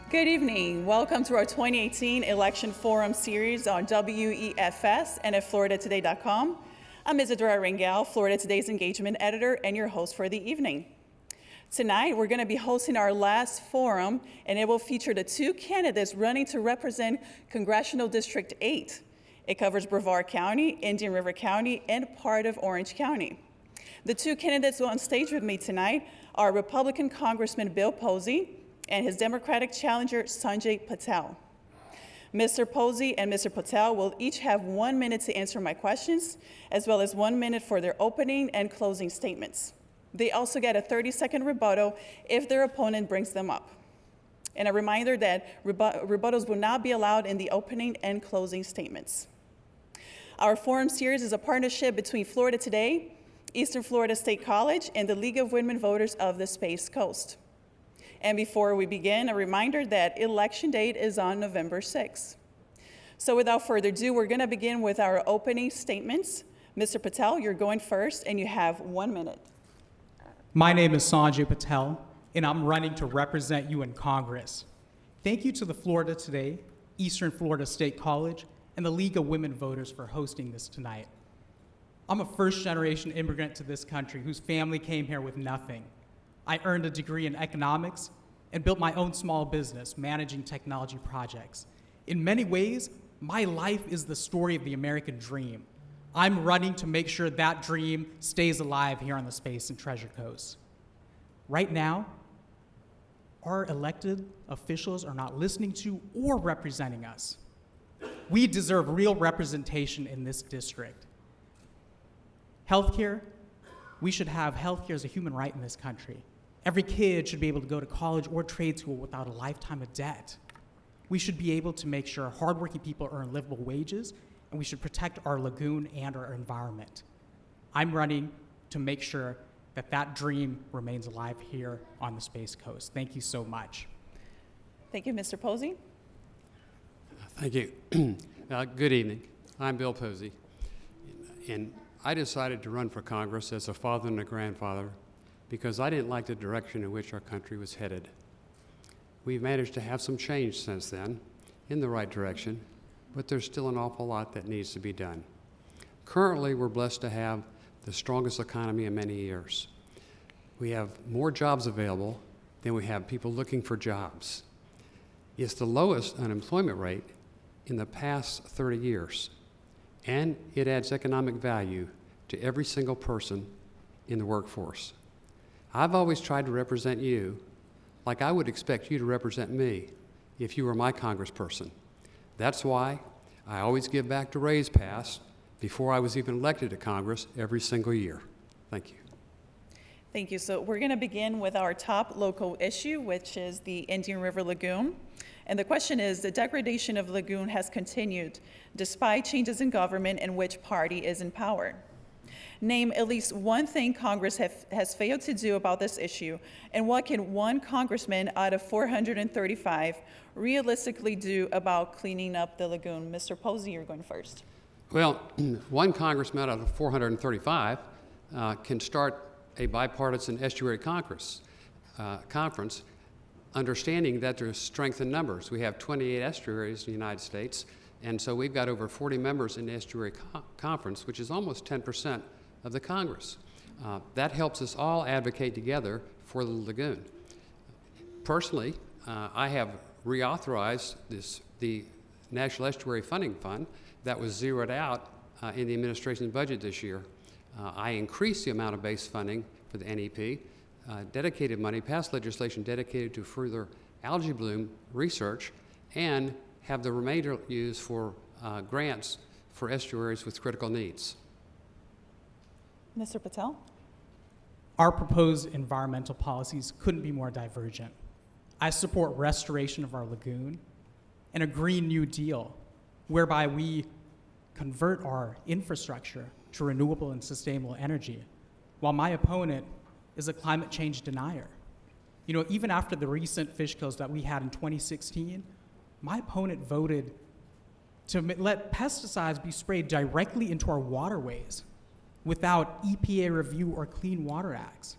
Good evening. Welcome to our 2018 Election Forum series on WEFS and at FloridaToday.com. I'm Isadora Rangel, Florida Today's engagement editor and your host for the evening. Tonight, we're going to be hosting our last forum, and it will feature the two candidates running to represent Congressional District 8. It covers Brevard County, Indian River County, and part of Orange County. The two candidates on stage with me tonight are Republican Congressman Bill Posey and his Democratic challenger, Sanjay Patel. Mr. Posey and Mr. Patel will each have 1 minute to answer my questions, as well as 1 minute for their opening and closing statements. They also get a 30-second rebuttal if their opponent brings them up. And a reminder that rebuttals will not be allowed in the opening and closing statements. Our forum series is a partnership between Florida Today, Eastern Florida State College, and the League of Women Voters of the Space Coast. And before we begin, a reminder that election date is on November 6th. So without further ado, we're going to begin with our opening statements. Mr. Patel, you're going first, and you have 1 minute. My name is Sanjay Patel, and I'm running to represent you in Congress. Thank you to the Florida Today, Eastern Florida State College, and the League of Women Voters for hosting this tonight. I'm a first-generation immigrant to this country whose family came here with nothing. I earned a degree in economics and built my own small business managing technology projects. In many ways, my life is the story of the American dream. I'm running to make sure that dream stays alive here on the Space and Treasure Coast. Right now, our elected officials are not listening to or representing us. We deserve real representation in this district. Healthcare, we should have healthcare as a human right in this country. Every kid should be able to go to college or trade school without a lifetime of debt. We should be able to make sure hardworking people earn livable wages, and we should protect our lagoon and our environment. I'm running to make sure that that dream remains alive here on the Space Coast. Thank you so much. Thank you, Mr. Posey. Thank you. Good evening. I'm Bill Posey, and I decided to run for Congress as a father and a grandfather because I didn't like the direction in which our country was headed. We've managed to have some change since then in the right direction, but there's still an awful lot that needs to be done. Currently, we're blessed to have the strongest economy in many years. We have more jobs available than we have people looking for jobs. It's the lowest unemployment rate in the past 30 years, and it adds economic value to every single person in the workforce. I've always tried to represent you like I would expect you to represent me if you were my congressperson. That's why I always give back to Raise Pass before I was even elected to Congress every single year. Thank you. Thank you. So we're going to begin with our top local issue, which is the Indian River Lagoon. And the question is, the degradation of the lagoon has continued despite changes in government and which party is in power. Name at least one thing Congress has failed to do about this issue, and what can one congressman out of 435 realistically do about cleaning up the lagoon? Mr. Posey, you're going first. Well, one congressman out of 435 can start a bipartisan estuary conference, understanding that there's strength in numbers. We have 28 estuaries in the United States, and so we've got over 40 members in the estuary conference, which is almost 10% of the Congress. That helps us all advocate together for the lagoon. Personally, I have reauthorized the National Estuary Funding Fund that was zeroed out in the administration's budget this year. I increased the amount of base funding for the NEP, dedicated money, passed legislation dedicated to further algae bloom research, and have the remainder used for grants for estuaries with critical needs. Mr. Patel? Our proposed environmental policies couldn't be more divergent. I support restoration of our lagoon and a Green New Deal, whereby we convert our infrastructure to renewable and sustainable energy, while my opponent is a climate change denier. You know, even after the recent fish kills that we had in 2016, my opponent voted to let pesticides be sprayed directly into our waterways without EPA review or Clean Water Acts.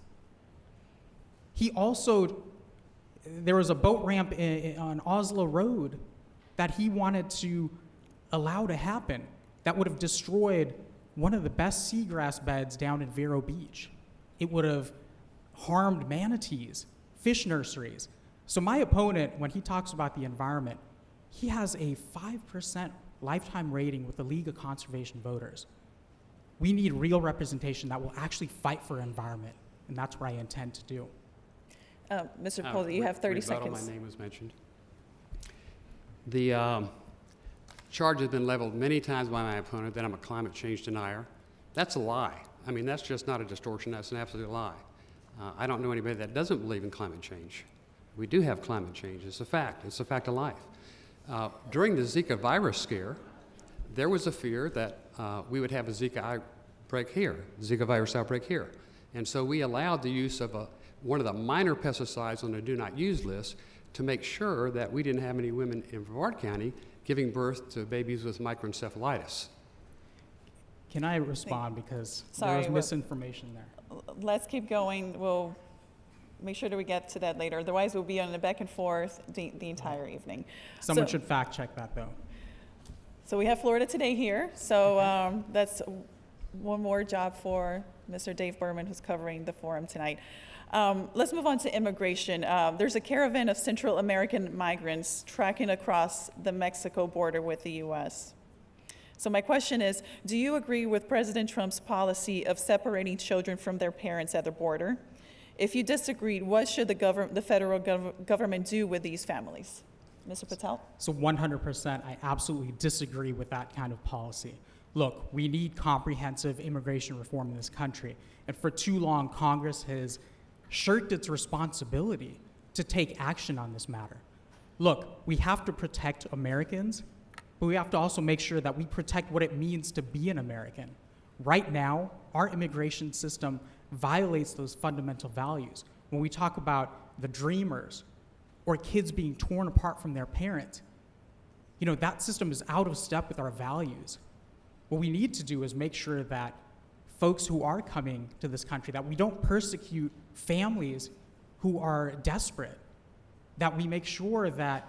He also there was a boat ramp on Oslo Road that he wanted to allow to happen that would have destroyed one of the best seagrass beds down in Vero Beach. It would have harmed manatees, fish nurseries. So my opponent, when he talks about the environment, he has a 5% lifetime rating with the League of Conservation Voters. We need real representation that will actually fight for environment, and that's what I intend to do. Mr. Posey, you have 30 rebuttal, seconds. My name was mentioned. The charge has been leveled many times by my opponent that I'm a climate change denier. That's a lie. I mean, that's just not a distortion, that's an absolute lie. I don't know anybody that doesn't believe in climate change. We do have climate change, it's a fact of life. During the Zika virus scare, there was a fear that we would have a Zika virus outbreak here. And so we allowed the use of one of the minor pesticides on the do not use list to make sure that we didn't have any women in Brevard County giving birth to babies with microencephalitis. Can I respond because there Sorry, was we're- misinformation there? Let's keep going. We'll make sure that we get to that later. Otherwise, we'll be on the back and forth the entire evening. Someone So- should fact check that though. So we have Florida Today here. So that's one more job for Mr. Dave Berman, who's covering the forum tonight. Let's move on to immigration. There's a caravan of Central American migrants tracking across the Mexico border with the U.S. So my question is, do you agree with President Trump's policy of separating children from their parents at the border? If you disagreed, what should the federal government do with these families? Mr. Patel? So 100%, I absolutely disagree with that kind of policy. Look, we need comprehensive immigration reform in this country. And for too long, Congress has shirked its responsibility to take action on this matter. Look, we have to protect Americans, but we have to also make sure that we protect what it means to be an American. Right now, our immigration system violates those fundamental values. When we talk about the dreamers or kids being torn apart from their parents, that system is out of step with our values. What we need to do is make sure that folks who are coming to this country, that we don't persecute families who are desperate, that we make sure that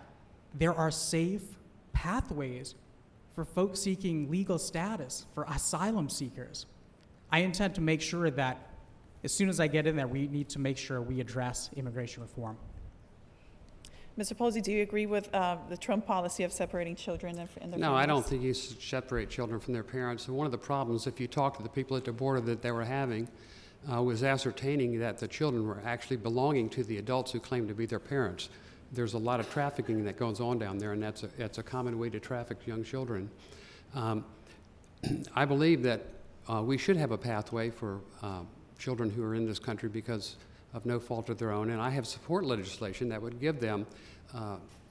there are safe pathways for folks seeking legal status, for asylum seekers. I intend to make sure that as soon as I get in there, we need to make sure we address immigration reform. Mr. Posey, do you agree with the Trump policy of separating children and their No, I don't families? think you should separate children from their parents. And one of the problems, if you talk to the people at the border that they were having, was ascertaining that the children were actually belonging to the adults who claimed to be their parents. There's a lot of trafficking that goes on down there, and that's a common way to traffic young children. I believe that we should have a pathway for children who are in this country because of no fault of their own, and I have support legislation that would give them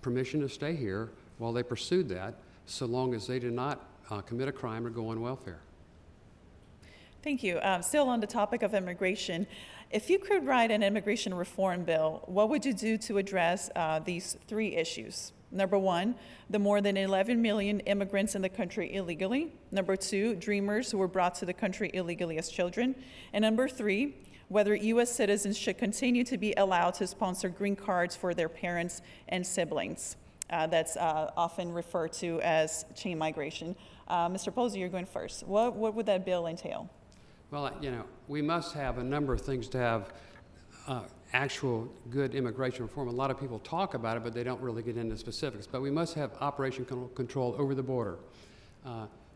permission to stay here while they pursued that, so long as they do not commit a crime or go on welfare. Thank you. Still on the topic of immigration, if you could write an immigration reform bill, what would you do to address these three issues? Number one, the more than 11 million immigrants in the country illegally. Number two, dreamers who were brought to the country illegally as children. And number three, whether U.S. citizens should continue to be allowed to sponsor green cards for their parents and siblings. That's often referred to as chain migration. Mr. Posey, you're going first. What would that bill entail? Well, we must have a number of things to have actual good immigration reform. A lot of people talk about it, but they don't really get into specifics. But we must have operation control over the border.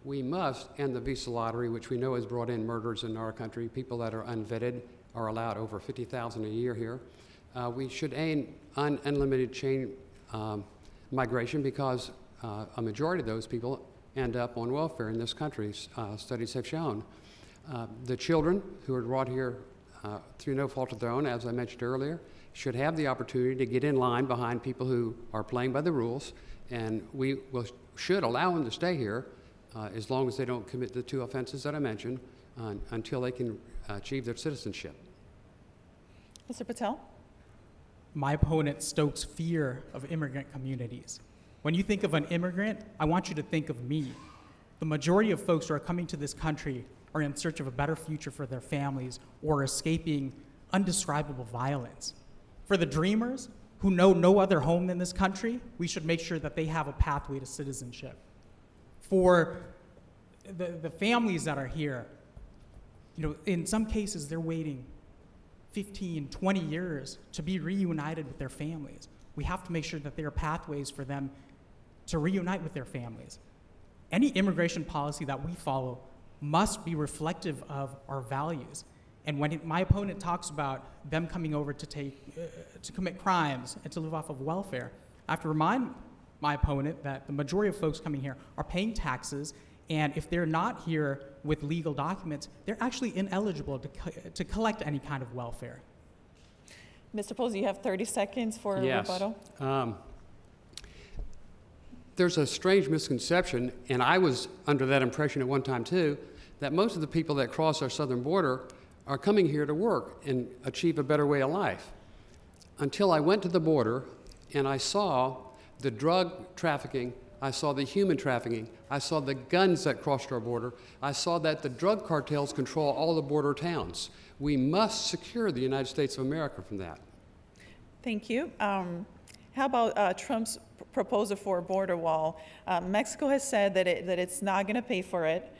We must end the visa lottery, which we know has brought in murders in our country. People that are unvetted are allowed over 50,000 a year here. We should aim unlimited chain migration because a majority of those people end up on welfare in this country, studies have shown. The children who are brought here through no fault of their own, as I mentioned earlier, should have the opportunity to get in line behind people who are playing by the rules, and we should allow them to stay here as long as they don't commit the two offenses that I mentioned until they can achieve their citizenship. Mr. Patel? My opponent stokes fear of immigrant communities. When you think of an immigrant, I want you to think of me. The majority of folks who are coming to this country are in search of a better future for their families or escaping undescribable violence. For the dreamers who know no other home in this country, we should make sure that they have a pathway to citizenship. For the families that are here, in some cases they're waiting 15, 20 years to be reunited with their families. We have to make sure that there are pathways for them to reunite with their families. Any immigration policy that we follow must be reflective of our values. And when my opponent talks about them coming over to commit crimes and to live off of welfare, I have to remind my opponent that the majority of folks coming here are paying taxes, and if they're not here with legal documents, they're actually ineligible to collect any kind of welfare. Mr. Posey, you have 30 seconds for a Yes. rebuttal. There's a strange misconception, and I was under that impression at one time too, that most of the people that cross our southern border are coming here to work and achieve a better way of life. Until I went to the border and I saw the drug trafficking, I saw the human trafficking, I saw the guns that crossed our border, I saw that the drug cartels control all the border towns. We must secure the United States of America from that. Thank you. How about Trump's proposal for a border wall? Mexico has said that it's not going to pay for it.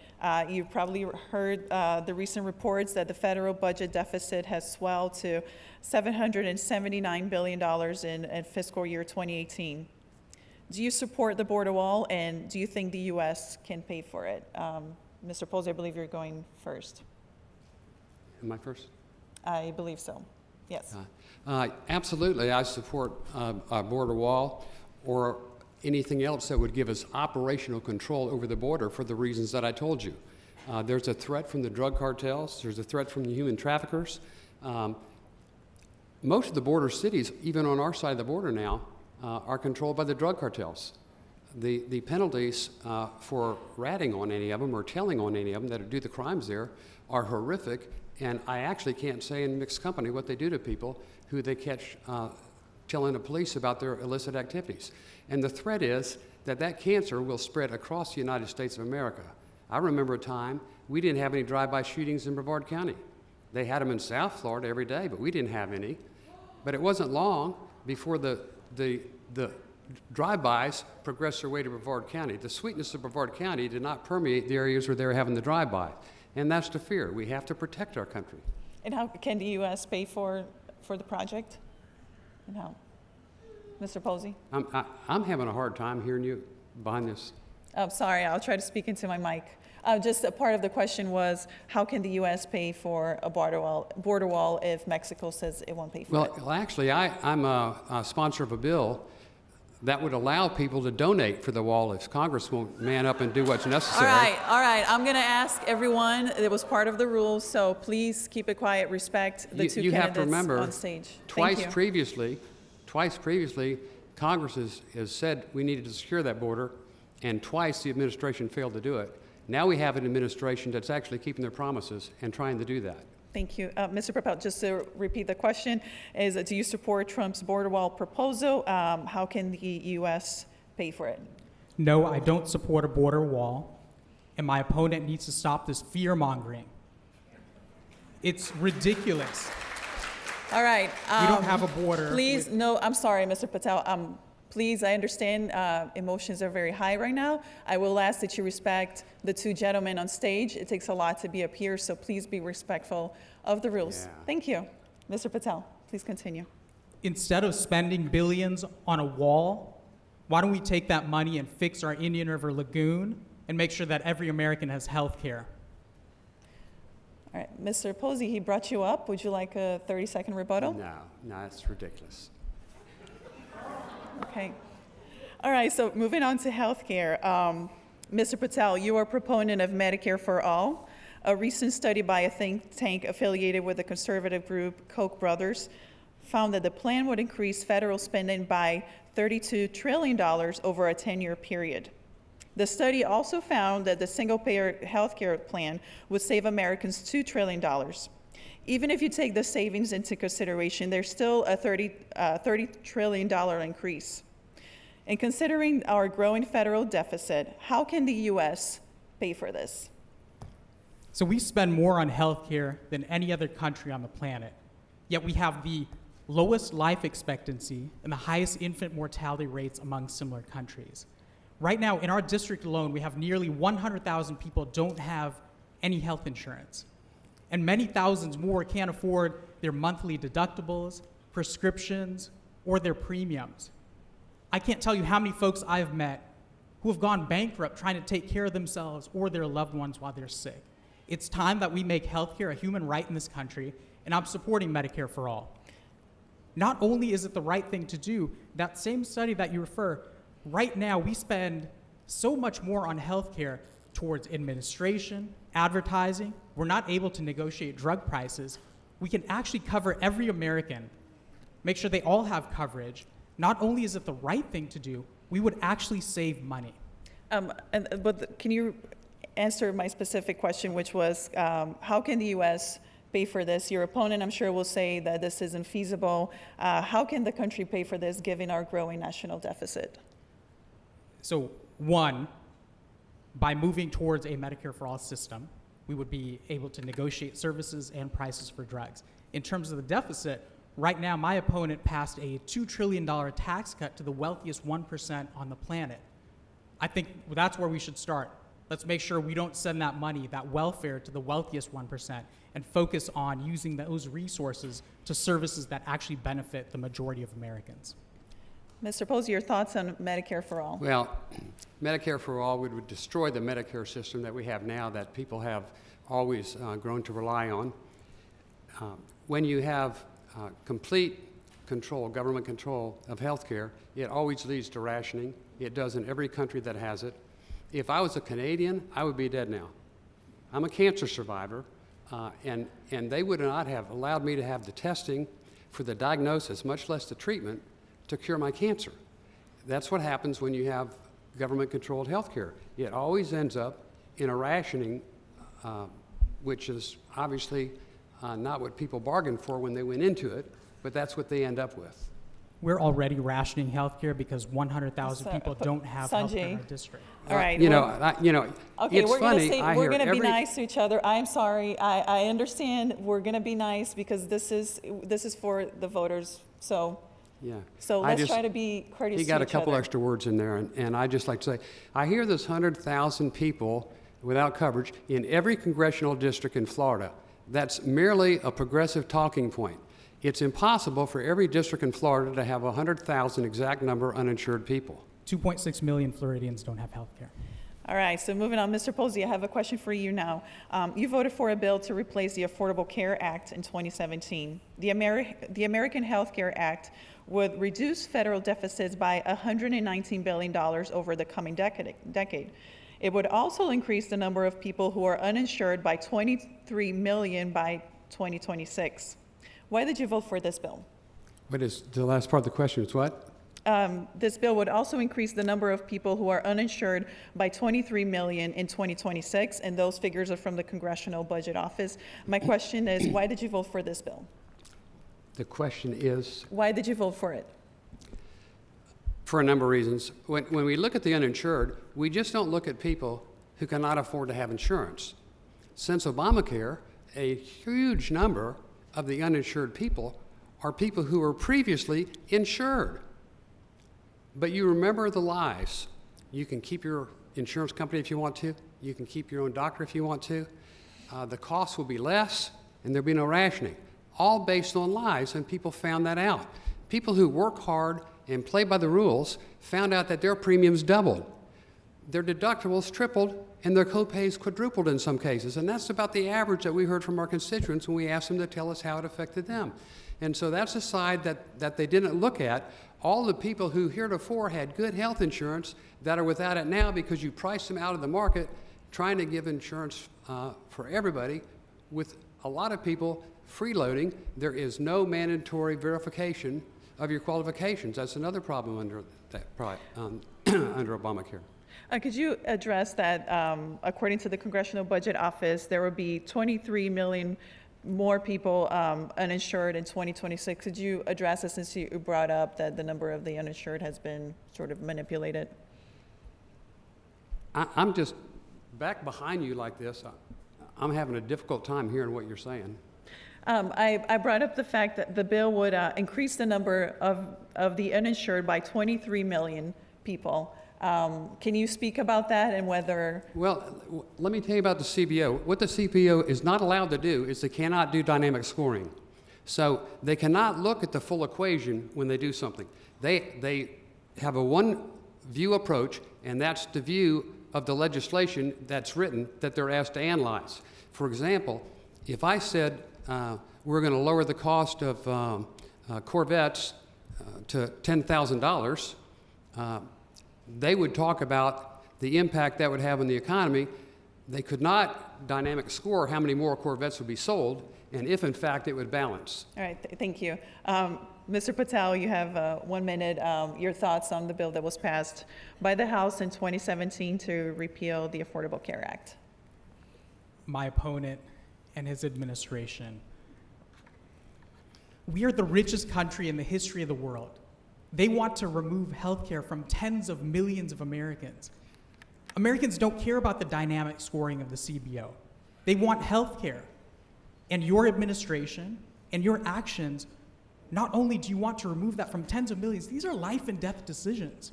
You've probably heard the recent reports that the federal budget deficit has swelled to $779 billion in fiscal year 2018. Do you support the border wall, and do you think the U.S. can pay for it? Mr. Posey, I believe you're going first. Am I first? I believe so. Yes. Absolutely, I support a border wall or anything else that would give us operational control over the border for the reasons that I told you. There's a threat from the drug cartels. There's a threat from the human traffickers. Most of the border cities, even on our side of the border now, are controlled by the drug cartels. The penalties for ratting on any of them or telling on any of them that do the crimes there are horrific, and I actually can't say in mixed company what they do to people who they catch telling the police about their illicit activities. And the threat is that cancer will spread across the United States of America. I remember a time we didn't have any drive-by shootings in Brevard County. They had them in South Florida every day, but we didn't have any. But it wasn't long before the drive-bys progressed their way to Brevard County. The sweetness of Brevard County did not permeate the areas where they were having the drive-by. And that's the fear. We have to protect our country. And how can the U.S. pay for the project? And how? Mr. Posey? I'm having a hard time hearing you behind this. I'm sorry, I'll try to speak into my mic. Just a part of the question was, how can the U.S. pay for a border wall if Mexico says it won't pay for it? Well, actually, I'm a sponsor of a bill that would allow people to donate for the wall if Congress won't man up and do what's necessary. All right. I'm going to ask everyone. It was part of the rules, so please keep it quiet. Respect the two you candidates have to remember, on stage. Twice Thank you. previously, Congress has said we needed to secure that border, and twice the administration failed to do it. Now we have an administration that's actually keeping their promises and trying to do that. Thank you. Mr. Propel, just to repeat the question, is do you support Trump's border wall proposal? How can the U.S. pay for it? No, I don't support a border wall, and my opponent needs to stop this fear-mongering. It's ridiculous. All right. We don't have a border. Please, no, I'm sorry, Mr. Patel. Please, I understand emotions are very high right now. I will ask that you respect the two gentlemen on stage. It takes a lot to be up here, so please be respectful of the rules. Yeah. Thank you. Mr. Patel, please continue. Instead of spending billions on a wall, why don't we take that money and fix our Indian River Lagoon and make sure that every American has health care? All right, Mr. Posey, he brought you up. Would you like a 30-second rebuttal? No, that's ridiculous. Okay. All right, so moving on to healthcare. Mr. Patel, you are a proponent of Medicare for All. A recent study by a think tank affiliated with the conservative group Koch brothers found that the plan would increase federal spending by $32 trillion over a 10-year period. The study also found that the single-payer healthcare plan would save Americans $2 trillion. Even if you take the savings into consideration, there's still a $30 trillion increase. And considering our growing federal deficit, how can the U.S. pay for this? So we spend more on healthcare than any other country on the planet, yet we have the lowest life expectancy, and the highest infant mortality rates among similar countries. Right now, in our district alone, we have nearly 100,000 people don't have any health insurance. And many thousands more can't afford their monthly deductibles, prescriptions, or their premiums. I can't tell you how many folks I've met who have gone bankrupt trying to take care of themselves or their loved ones while they're sick. It's time that we make healthcare a human right in this country, and I'm supporting Medicare for all. Not only is it the right thing to do, that same study that you refer, right now we spend so much more on healthcare towards administration, advertising. We're not able to negotiate drug prices. We can actually cover every American, make sure they all have coverage. Not only is it the right thing to do, we would actually save money. But can you answer my specific question, which was, how can the U.S. pay for this? Your opponent, I'm sure, will say that this isn't feasible. How can the country pay for this given our growing national deficit? So one, by moving towards a Medicare for all system, we would be able to negotiate services and prices for drugs. In terms of the deficit, right now my opponent passed a $2 trillion tax cut to the wealthiest 1% on the planet. I think that's where we should start. Let's make sure we don't send that money, that welfare, to the wealthiest 1% and focus on using those resources to services that actually benefit the majority of Americans. Mr. Posey, your thoughts on Medicare for all? Well, Medicare for all would destroy the Medicare system that we have now that people have always grown to rely on. When you have complete control, government control of healthcare, it always leads to rationing. It does in every country that has it. If I was a Canadian, I would be dead now. I'm a cancer survivor, and they would not have allowed me to have the testing for the diagnosis, much less the treatment, to cure my cancer. That's what happens when you have government-controlled healthcare. It always ends up in a rationing, which is obviously not what people bargained for when they went into it, but that's what they end up with. We're already rationing healthcare because 100,000 people don't have healthcare in our district. All right. Okay, Okay, it's we're funny. we're going to be nice to each other. I'm sorry. I understand. We're going to be nice because this is for the voters. So let's try to be courteous to each other. He got a couple extra words in there, and I'd just like to say, I hear this 100,000 people without coverage in every congressional district in Florida. That's merely a progressive talking point. It's impossible for every district in Florida to have 100,000 exact number uninsured people. 2.6 million Floridians don't have health care. All right, so moving on, Mr. Posey, I have a question for you now. You voted for a bill to replace the Affordable Care Act in 2017. The American Health Care Act would reduce federal deficits by $119 billion over the coming decade. It would also increase the number of people who are uninsured by 23 million by 2026. Why did you vote for this bill? What is the last part of the question? Is what? This bill would also increase the number of people who are uninsured by 23 million in 2026, and those figures are from the Congressional Budget Office. My question is, why did you vote for this bill? The question is? Why did you vote for it? For a number of reasons. When we look at the uninsured, we just don't look at people who cannot afford to have insurance. Since Obamacare, a huge number of the uninsured people are people who were previously insured. But you remember the lies. You can keep your insurance company if you want to. You can keep your own doctor if you want to. The cost will be less, and there'll be no rationing. All based on lies, and people found that out. People who work hard and play by the rules found out that their premiums doubled. Their deductibles tripled, and their copays quadrupled in some cases. And that's about the average that we heard from our constituents when we asked them to tell us how it affected them. And so that's a side that they didn't look at. All the people who heretofore had good health insurance that are without it now because you priced them out of the market, trying to give insurance for everybody, with a lot of people freeloading. There is no mandatory verification of your qualifications. That's another problem under Obamacare. Could you address that, according to the Congressional Budget Office, there will be 23 million more people uninsured in 2026. Could you address this since you brought up that the number of the uninsured has been sort of manipulated? I'm just back behind you like this. I'm having a difficult time hearing what you're saying. I brought up the fact that the bill would increase the number of the uninsured by 23 million people. Can you speak about that and whether? Well, let me tell you about the CBO. What the CBO is not allowed to do is they cannot do dynamic scoring. So they cannot look at the full equation when they do something. They have a one-view approach, and that's the view of the legislation that's written that they're asked to analyze. For example, if I said we're going to lower the cost of Corvettes to $10,000, they would talk about the impact that would have on the economy. They could not dynamic score how many more Corvettes would be sold, and if in fact it would balance. All right, thank you. Mr. Patel, you have 1 minute. Your thoughts on the bill that was passed by the House in 2017 to repeal the Affordable Care Act. My opponent and his administration. We are the richest country in the history of the world. They want to remove health care from tens of millions of Americans. Americans don't care about the dynamic scoring of the CBO. They want health care. And your administration and your actions, not only do you want to remove that from tens of millions, these are life and death decisions.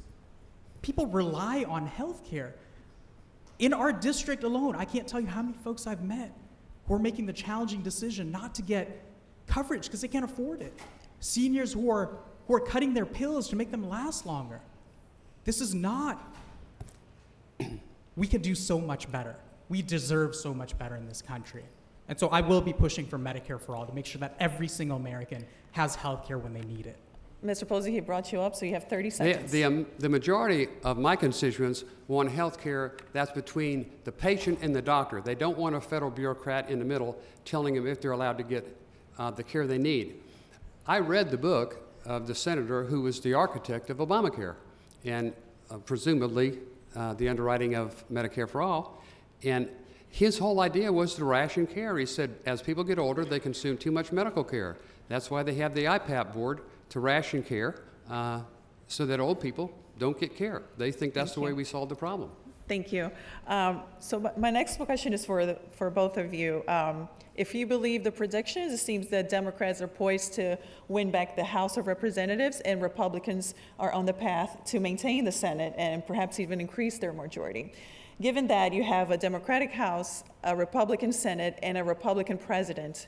People rely on health care. In our district alone, I can't tell you how many folks I've met who are making the challenging decision not to get coverage because they can't afford it. Seniors who are cutting their pills to make them last longer. This is not, we could do so much better. We deserve so much better in this country. And so I will be pushing for Medicare for all to make sure that every single American has health care when they need it. Mr. Posey, he brought you up, so you have 30 seconds. The majority of my constituents want health care that's between the patient and the doctor. They don't want a federal bureaucrat in the middle telling them if they're allowed to get the care they need. I read the book of the senator who was the architect of Obamacare and presumably the underwriting of Medicare for all. And his whole idea was to ration care. He said as people get older, they consume too much medical care. That's why they have the IPAP board to ration care so that old people don't get care. They think that's the way we solve the problem. Thank you. So my next question is for both of you. If you believe the predictions, it seems that Democrats are poised to win back the House of Representatives and Republicans are on the path to maintain the Senate and perhaps even increase their majority. Given that you have a Democratic House, a Republican Senate, and a Republican president,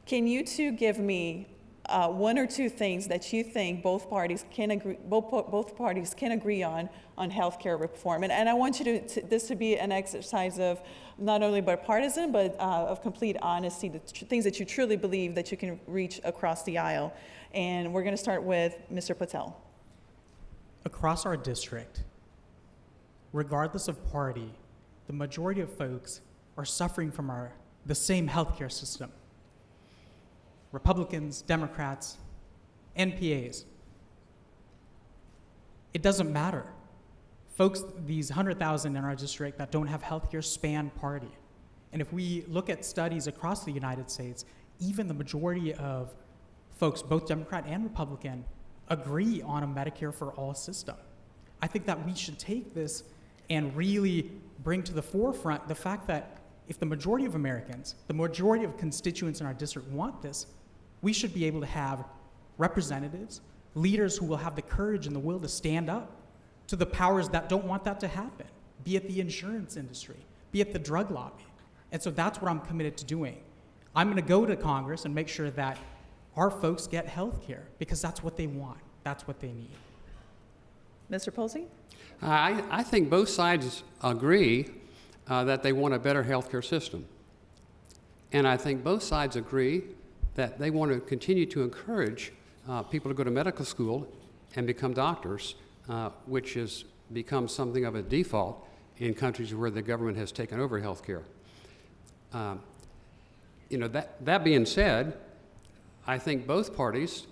can you two give me one or two things that you think both parties can agree on healthcare reform? And I want you this to be an exercise of not only bipartisan, but of complete honesty, the things that you truly believe that you can reach across the aisle. And we're going to start with Mr. Patel. Across our district, regardless of party, the majority of folks are suffering from the same healthcare system. Republicans, Democrats, NPAs. It doesn't matter. Folks, these 100,000 in our district that don't have healthcare span party. And if we look at studies across the United States, even the majority of folks, both Democrat and Republican, agree on a Medicare for all system. I think that we should take this and really bring to the forefront the fact that if the majority of Americans, the majority of constituents in our district want this, we should be able to have representatives, leaders who will have the courage and the will to stand up to the powers that don't want that to happen, be it the insurance industry, be it the drug lobby. And so that's what I'm committed to doing. I'm going to go to Congress and make sure that our folks get health care because that's what they want, that's what they need. Mr. Posey? I think both sides agree that they want a better healthcare system. And I think both sides agree that they want to continue to encourage people to go to medical school and become doctors, which has become something of a default in countries where the government has taken over healthcare. That being said, I think both parties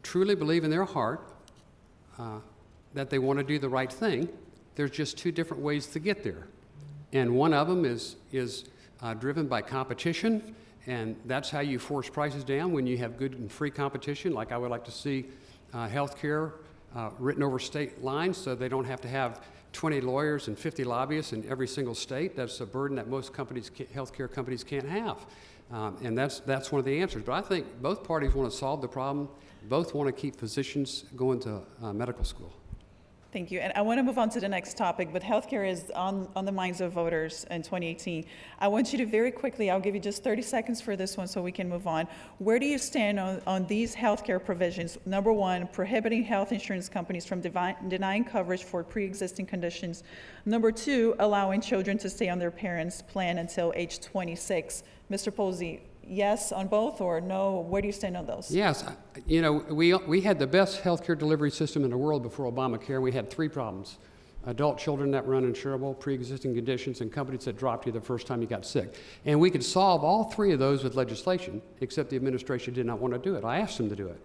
truly believe in their heart that they want to do the right thing. There's just two different ways to get there. And one of them is driven by competition, and that's how you force prices down when you have good and free competition. Like I would like to see health care written over state lines so they don't have to have 20 lawyers and 50 lobbyists in every single state. That's a burden that most healthcare companies can't have. And that's one of the answers. But I think both parties want to solve the problem. Both want to keep physicians going to medical school. Thank you. And I want to move on to the next topic, but healthcare is on the minds of voters in 2018. I want you to very quickly, I'll give you just 30 seconds for this one so we can move on. Where do you stand on these healthcare provisions? Number one, prohibiting health insurance companies from denying coverage for pre-existing conditions. Number two, allowing children to stay on their parents' plan until age 26. Mr. Posey, yes on both or no? Where do you stand on those? Yes, you know, we had the best healthcare delivery system in the world before Obamacare. We had three problems: adult children that were uninsurable, pre-existing conditions, and companies that dropped you the first time you got sick. And we could solve all three of those with legislation, except the administration did not want to do it. I asked them to do it.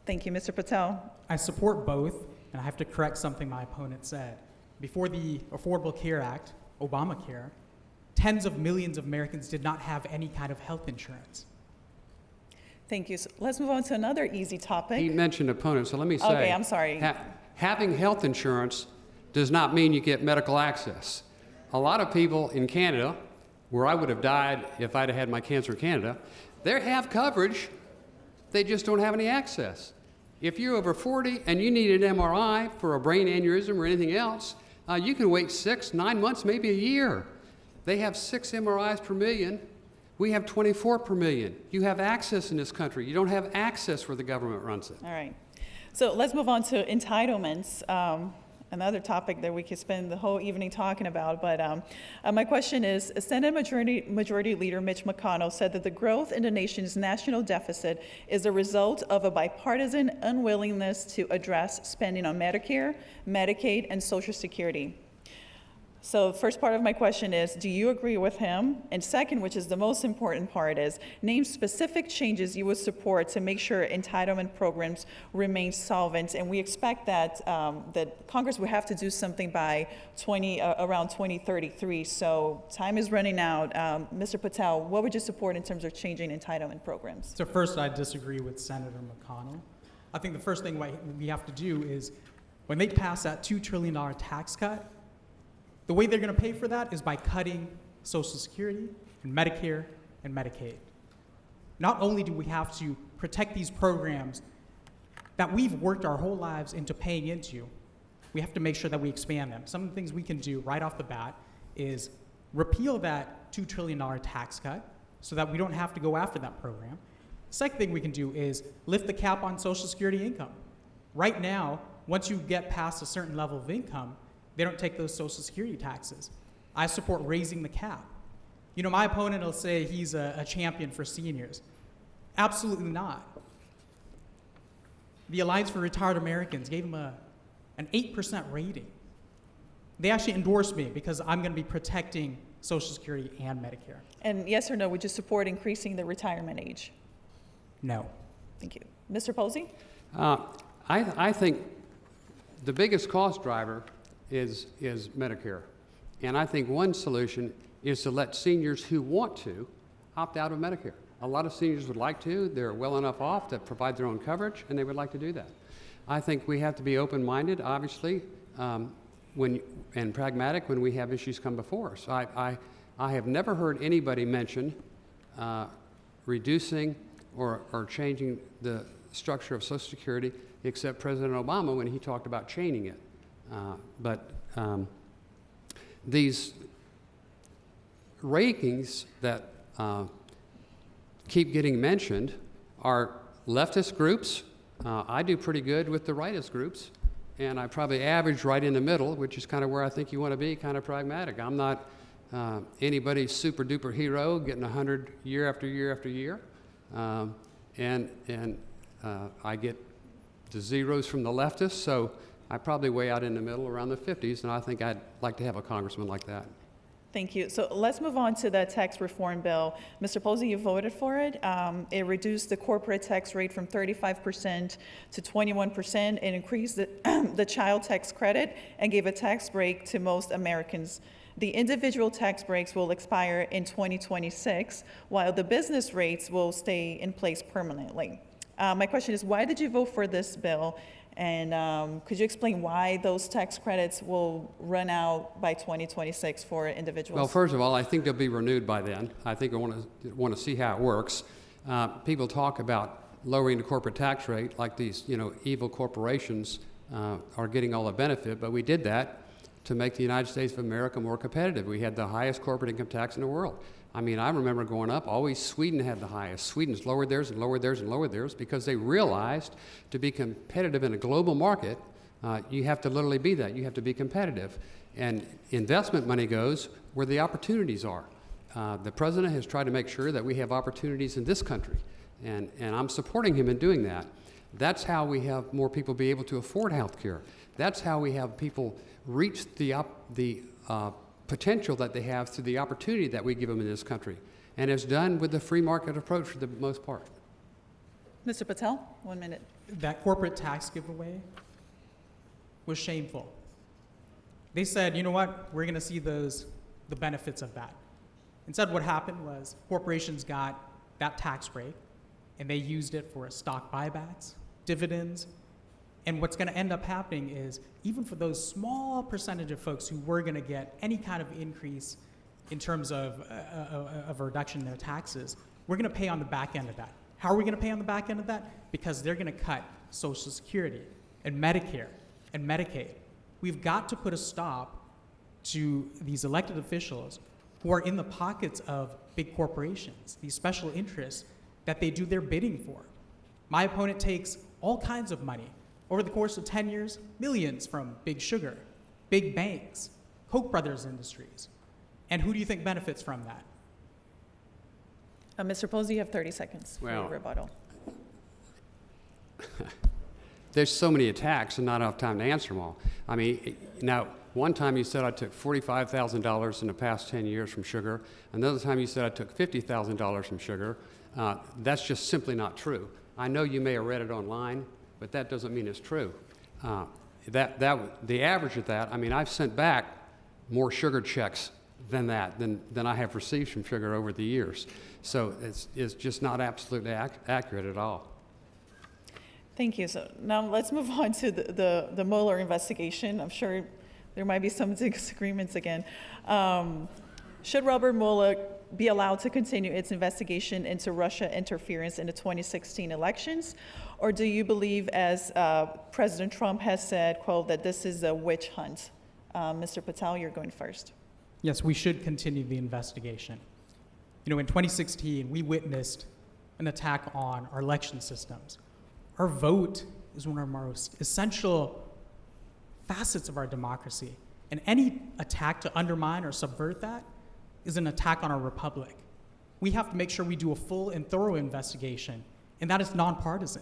Thank you. Mr. Patel? I support both, and I have to correct something my opponent said. Before the Affordable Care Act, Obamacare, tens of millions of Americans did not have any kind of health insurance. Thank you. So let's move on to another easy topic. He mentioned opponents, so let me say. Okay, I'm sorry. Having health insurance does not mean you get medical access. A lot of people in Canada, where I would have died if I'd have had my cancer in Canada, they have coverage, they just don't have any access. If you're over 40 and you need an MRI for a brain aneurysm or anything else, you can wait 6, 9 months, maybe a year. They have 6 MRIs per million. We have 24 per million. You have access in this country. You don't have access where the government runs it. All right. So let's move on to entitlements, another topic that we could spend the whole evening talking about. But my question is, Senate Majority Leader Mitch McConnell said that the growth in the nation's national deficit is a result of a bipartisan unwillingness to address spending on Medicare, Medicaid, and Social Security. So first part of my question is, do you agree with him? And second, which is the most important part, is name specific changes you would support to make sure entitlement programs remain solvent. And we expect that that Congress will have to do something by around 2033. So time is running out. Mr. Patel, what would you support in terms of changing entitlement programs? So first, I disagree with Senator McConnell. I think the first thing we have to do is, when they pass that $2 trillion tax cut, the way they're going to pay for that is by cutting Social Security and Medicare and Medicaid. Not only do we have to protect these programs that we've worked our whole lives into paying into, we have to make sure that we expand them. Some of the things we can do right off the bat is repeal that $2 trillion tax cut so that we don't have to go after that program. Second thing we can do is lift the cap on Social Security income. Right now, once you get past a certain level of income, they don't take those Social Security taxes. I support raising the cap. You know, my opponent will say he's a champion for seniors. Absolutely not. The Alliance for Retired Americans gave him an 8% rating. They actually endorsed me because I'm going to be protecting Social Security and Medicare. And yes or no, would you support increasing the retirement age? No. Thank you. Mr. Posey? I think the biggest cost driver is Medicare. And I think one solution is to let seniors who want to opt out of Medicare. A lot of seniors would like to. They're well enough off to provide their own coverage, and they would like to do that. I think we have to be open-minded, obviously, and pragmatic when we have issues come before us. I have never heard anybody mention reducing or changing the structure of Social Security except President Obama when he talked about chaining it. But these rankings that keep getting mentioned are leftist groups. I do pretty good with the rightist groups, and I probably average right in the middle, which is kind of where I think you want to be, kind of pragmatic. I'm not anybody's super duper hero getting 100 year after year after year, and I get the zeros from the leftists, so I probably way out in the middle around the 50s, and I think I'd like to have a congressman like that. Thank you. So let's move on to the tax reform bill. Mr. Posey, you voted for it. It reduced the corporate tax rate from 35% to 21%. It increased the child tax credit and gave a tax break to most Americans. The individual tax breaks will expire in 2026, while the business rates will stay in place permanently. My question is, why did you vote for this bill? And could you explain why those tax credits will run out by 2026 for individuals? Well, first of all, I think they'll be renewed by then. I think I want to see how it works. People talk about lowering the corporate tax rate like these, evil corporations are getting all the benefit, but we did that to make the United States of America more competitive. We had the highest corporate income tax in the world. I mean, I remember growing up, always Sweden had the highest. Sweden's lowered theirs and lowered theirs and lowered theirs because they realized to be competitive in a global market, you have to literally be that. You have to be competitive. And investment money goes where the opportunities are. The president has tried to make sure that we have opportunities in this country, and I'm supporting him in doing that. That's how we have more people be able to afford health care. That's how we have people reach the potential that they have through the opportunity that we give them in this country. And it's done with the free market approach for the most part. Mr. Patel, 1 minute. That corporate tax giveaway was shameful. They said, you know what, we're going to see the benefits of that. Instead, what happened was corporations got that tax break, and they used it for stock buybacks, dividends, and what's going to end up happening is, even for those small percentage of folks who were going to get any kind of increase in terms of a reduction in their taxes, we're going to pay on the back end of that. How are we going to pay on the back end of that? Because they're going to cut Social Security and Medicare and Medicaid. We've got to put a stop to these elected officials who are in the pockets of big corporations, these special interests that they do their bidding for. My opponent takes all kinds of money. Over the course of 10 years, millions from Big Sugar, big banks, Koch Brothers Industries. And who do you think benefits from that? Mr. Posey, you have 30 seconds for your Well, rebuttal. There's so many attacks and not enough time to answer them all. I mean, now, one time you said I took $45,000 in the past 10 years from sugar. Another time you said I took $50,000 from sugar. That's just simply not true. I know you may have read it online, but that doesn't mean it's true. The average of that, I mean, I've sent back more sugar checks than I have received from sugar over the years. So it's just not absolutely accurate at all. Thank you. So now let's move on to the Mueller investigation. I'm sure there might be some disagreements again. Should Robert Mueller be allowed to continue its investigation into Russia interference in the 2016 elections? Or do you believe, as President Trump has said, quote, that this is a witch hunt? Mr. Patel, you're going first. Yes, we should continue the investigation. In 2016, we witnessed an attack on our election systems. Our vote is one of our most essential facets of our democracy. And any attack to undermine or subvert that is an attack on our republic. We have to make sure we do a full and thorough investigation, and that is nonpartisan.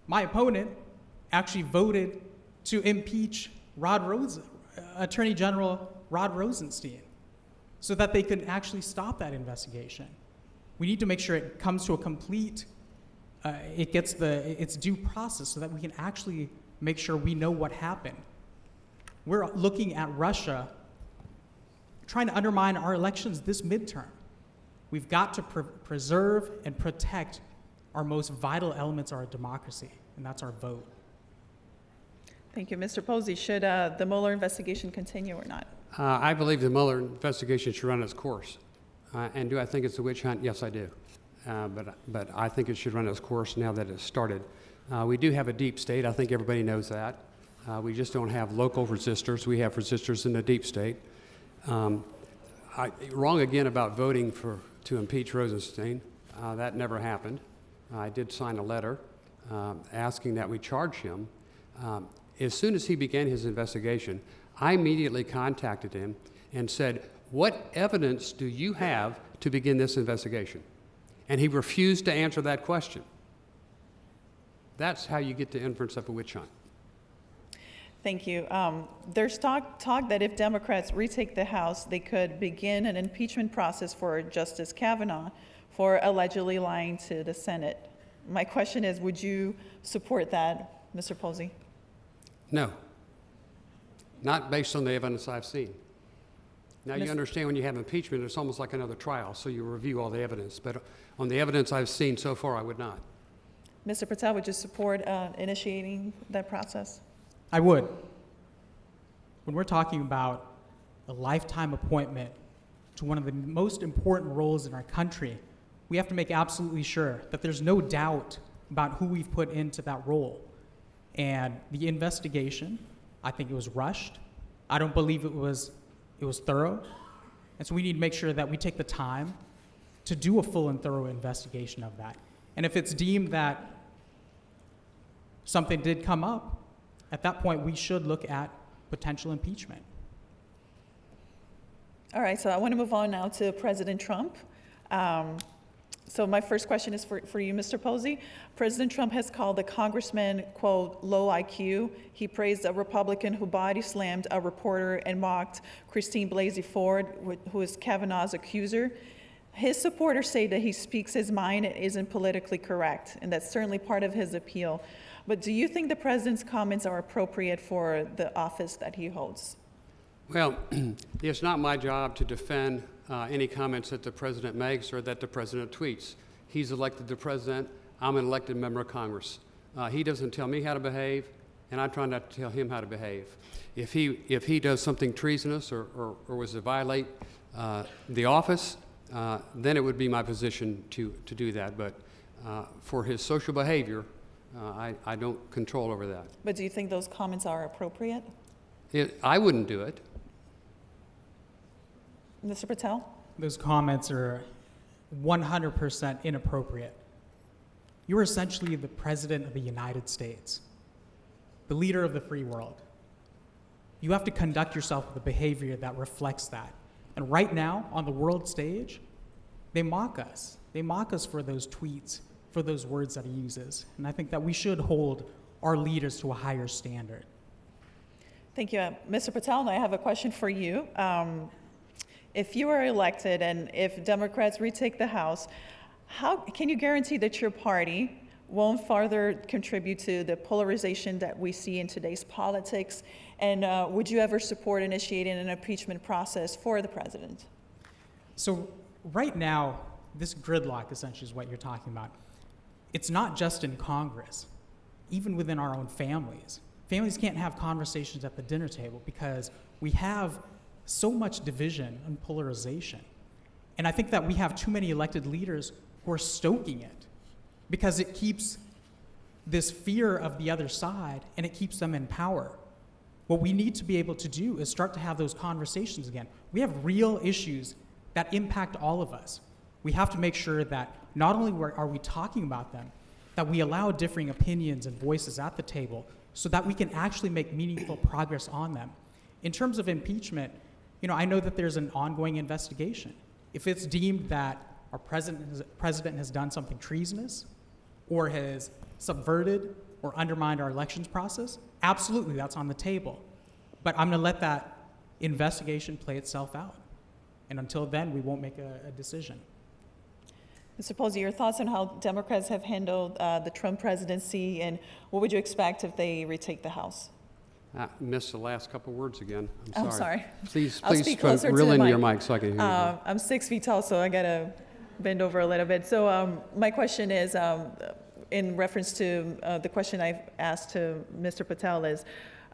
My opponent actually voted to impeach Attorney General Rod Rosenstein so that they could actually stop that investigation. We need to make sure it comes to a complete, it gets its due process so that we can actually make sure we know what happened. We're looking at Russia trying to undermine our elections this midterm. We've got to preserve and protect our most vital elements of our democracy, and that's our vote. Thank you. Mr. Posey, should the Mueller investigation continue or not? I believe the Mueller investigation should run its course. And do I think it's a witch hunt? Yes, I do. But I think it should run its course now that it's started. We do have a deep state. I think everybody knows that. We just don't have local resistors. We have resistors in the deep state. Wrong again about voting to impeach Rosenstein. That never happened. I did sign a letter asking that we charge him. As soon as he began his investigation, I immediately contacted him and said, "What evidence do you have to begin this investigation?" And he refused to answer that question. That's how you get to inference of a witch hunt. Thank you. There's talk that if Democrats retake the House, they could begin an impeachment process for Justice Kavanaugh for allegedly lying to the Senate. My question is, would you support that, Mr. Posey? No. Not based on the evidence I've seen. Now, you understand when you have impeachment, it's almost like another trial, so you review all the evidence. But on the evidence I've seen so far, I would not. Mr. Patel, would you support initiating that process? I would. When we're talking about a lifetime appointment to one of the most important roles in our country, we have to make absolutely sure that there's no doubt about who we've put into that role. And the investigation, I think it was rushed. I don't believe it was thorough. And so we need to make sure that we take the time to do a full and thorough investigation of that. And if it's deemed that something did come up, at that point we should look at potential impeachment. All right, so I want to move on now to President Trump. So my first question is for you, Mr. Posey. President Trump has called the congressman, quote, low IQ. He praised a Republican who body slammed a reporter and mocked Christine Blasey Ford, who is Kavanaugh's accuser. His supporters say that he speaks his mind and isn't politically correct, and that's certainly part of his appeal. But do you think the president's comments are appropriate for the office that he holds? Well, it's not my job to defend any comments that the president makes or that the president tweets. He's elected the president. I'm an elected member of Congress. He doesn't tell me how to behave, and I try not to tell him how to behave. If he does something treasonous or was to violate the office, then it would be my position to do that. But for his social behavior, I don't control over that. But do you think those comments are appropriate? I wouldn't do it. Mr. Patel? Those comments are 100% inappropriate. You're essentially the president of the United States, the leader of the free world. You have to conduct yourself with a behavior that reflects that. And right now, on the world stage, they mock us. They mock us for those tweets, for those words that he uses. And I think that we should hold our leaders to a higher standard. Thank you. Mr. Patel, and I have a question for you. If you are elected and if Democrats retake the House, how can you guarantee that your party won't further contribute to the polarization that we see in today's politics? And would you ever support initiating an impeachment process for the president? So right now, this gridlock essentially is what you're talking about. It's not just in Congress, even within our own families. Families can't have conversations at the dinner table because we have so much division and polarization. And I think that we have too many elected leaders who are stoking it because it keeps this fear of the other side and it keeps them in power. What we need to be able to do is start to have those conversations again. We have real issues that impact all of us. We have to make sure that not only are we talking about them, that we allow differing opinions and voices at the table so that we can actually make meaningful progress on them. In terms of impeachment, I know that there's an ongoing investigation. If it's deemed that our president has done something treasonous or has subverted or undermined our elections process, absolutely, that's on the table. But I'm going to let that investigation play itself out. And until then, we won't make a decision. Mr. Posey, your thoughts on how Democrats have handled the Trump presidency, and what would you expect if they retake the House? I missed the last couple words again. I'm sorry. Please I'll speak try closer to to reel the into mic. your mic so I can hear you. I'm 6 feet tall, so I gotta bend over a little bit. So my question is, in reference to the question I've asked to Mr. Patel is,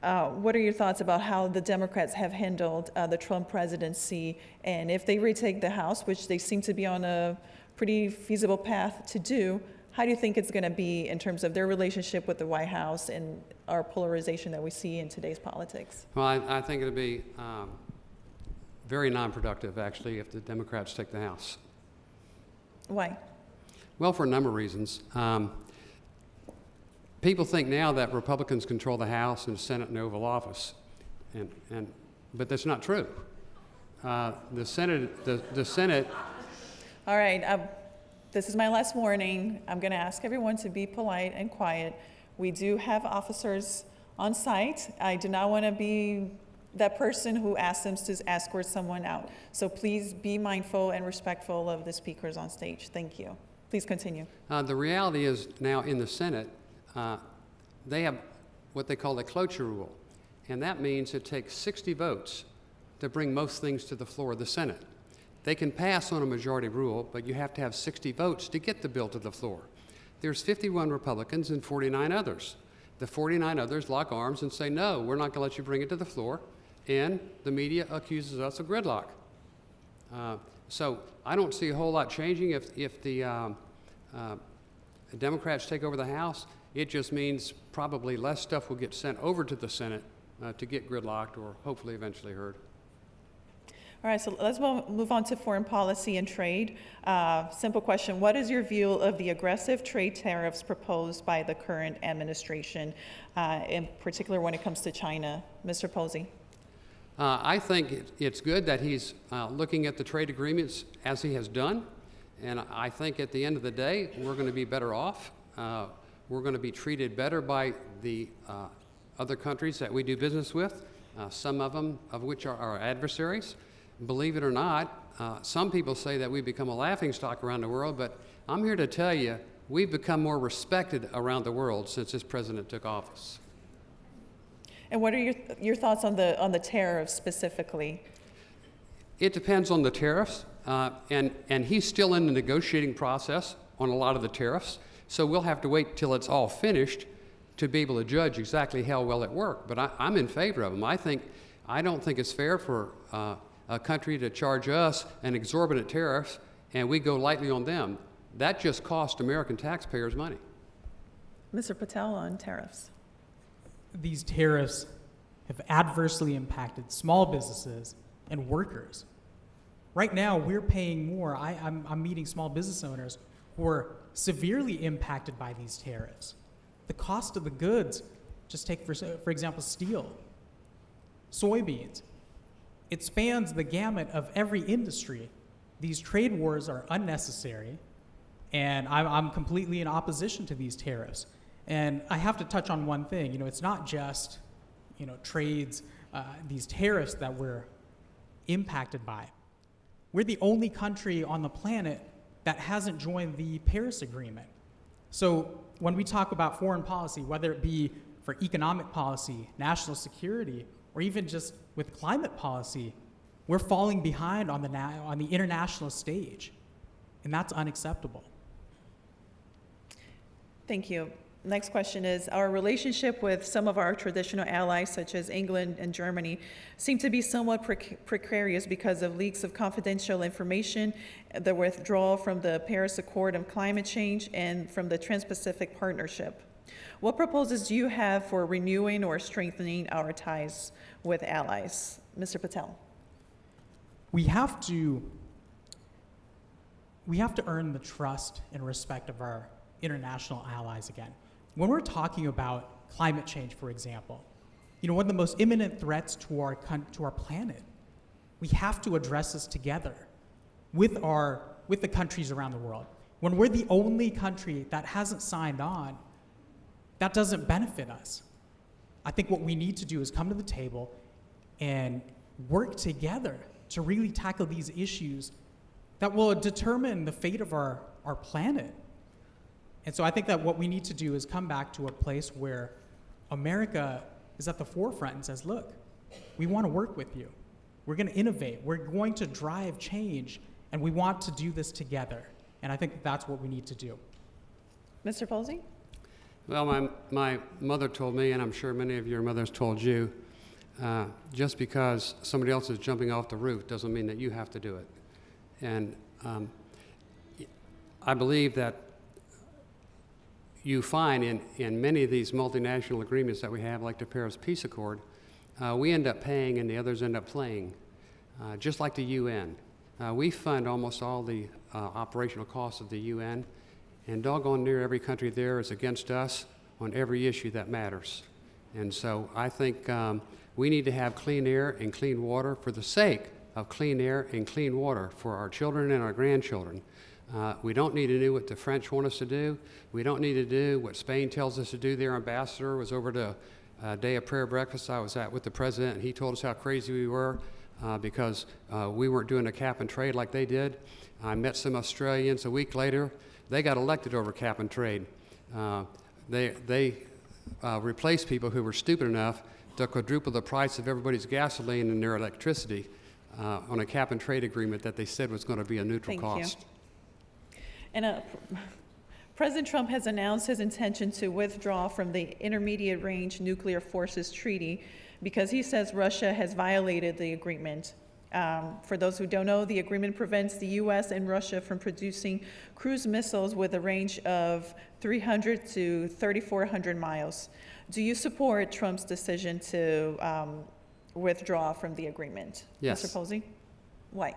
what are your thoughts about how the Democrats have handled the Trump presidency, and if they retake the House, which they seem to be on a pretty feasible path to do, how do you think it's going to be in terms of their relationship with the White House and our polarization that we see in today's politics? Well, I think it'll be very non-productive, actually, if the Democrats take the House. Why? Well, for a number of reasons. People think now that Republicans control the House and the Senate and the Oval Office, but that's not true. The Senate. All right. This is my last warning. I'm going to ask everyone to be polite and quiet. We do have officers on site. I do not want to be that person who asks them to escort someone out. So please be mindful and respectful of the speakers on stage. Thank you. Please continue. The reality is now in the Senate, they have what they call the cloture rule. And that means it takes 60 votes to bring most things to the floor of the Senate. They can pass on a majority rule, but you have to have 60 votes to get the bill to the floor. there's 51 Republicans and 49 others. The 49 others lock arms and say, no, we're not going to let you bring it to the floor, and the media accuses us of gridlock. So I don't see a whole lot changing if the Democrats take over the House. It just means probably less stuff will get sent over to the Senate to get gridlocked or hopefully eventually heard. All right, so let's move on to foreign policy and trade. Simple question, what is your view of the aggressive trade tariffs proposed by the current administration, in particular when it comes to China? Mr. Posey. I think it's good that he's looking at the trade agreements as he has done, and I think at the end of the day, we're going to be better off. We're going to be treated better by the other countries that we do business with, some of them of which are our adversaries. Believe it or not, some people say that we've become a laughingstock around the world, but I'm here to tell you, we've become more respected around the world since this president took office. And what are your thoughts on the tariffs specifically? It depends on the tariffs, and he's still in the negotiating process on a lot of the tariffs, so we'll have to wait till it's all finished to be able to judge exactly how well it worked. But I'm in favor of them. I don't think it's fair for a country to charge us an exorbitant tariffs and we go lightly on them. That just cost American taxpayers money. Mr. Patel on tariffs. These tariffs have adversely impacted small businesses and workers. Right now, we're paying more. I'm meeting small business owners who are severely impacted by these tariffs. The cost of the goods, just take, for example, steel, soybeans. It spans the gamut of every industry. These trade wars are unnecessary, and I'm completely in opposition to these tariffs. And I have to touch on one thing. It's not just, trades, these tariffs that we're impacted by. We're the only country on the planet that hasn't joined the Paris Agreement. So when we talk about foreign policy, whether it be for economic policy, national security, or even just with climate policy, we're falling behind on the international stage, and that's unacceptable. Thank you. Next question is, our relationship with some of our traditional allies, such as England and Germany, seem to be somewhat precarious because of leaks of confidential information, the withdrawal from the Paris Accord on climate change, and from the Trans-Pacific Partnership. What proposals do you have for renewing or strengthening our ties with allies? Mr. Patel. We have to earn the trust and respect of our international allies again. When we're talking about climate change, for example, one of the most imminent threats to our planet, we have to address this together with the countries around the world. When we're the only country that hasn't signed on, that doesn't benefit us. I think what we need to do is come to the table and work together to really tackle these issues that will determine the fate of our planet. And so I think that what we need to do is come back to a place where America is at the forefront and says, look, we want to work with you. We're going to innovate. We're going to drive change, and we want to do this together. And I think that's what we need to do. Mr. Posey? Well, my mother told me, and I'm sure many of your mothers told you, just because somebody else is jumping off the roof doesn't mean that you have to do it. And I believe that you find in many of these multinational agreements that we have, like the Paris Peace Accord, we end up paying and the others end up playing, just like the UN. We fund almost all the operational costs of the UN, and doggone near every country there is against us on every issue that matters. And so I think we need to have clean air and clean water for the sake of clean air and clean water for our children and our grandchildren. We don't need to do what the French want us to do. We don't need to do what Spain tells us to do. Their ambassador was over to a day of prayer breakfast I was at with the president, and he told us how crazy we were because we weren't doing a cap and trade like they did. I met some Australians a week later. They got elected over cap and trade. They replaced people who were stupid enough to quadruple the price of everybody's gasoline and their electricity on a cap and trade agreement that they said was going to be a neutral cost. And President Trump has announced his intention to withdraw from the Intermediate Range Nuclear Forces Treaty because he says Russia has violated the agreement. For those who don't know, the agreement prevents the U.S. and Russia from producing cruise missiles with a range of 300 to 3,400 miles. Do you support Trump's decision to withdraw from the agreement? Yes. Mr. Posey? Why?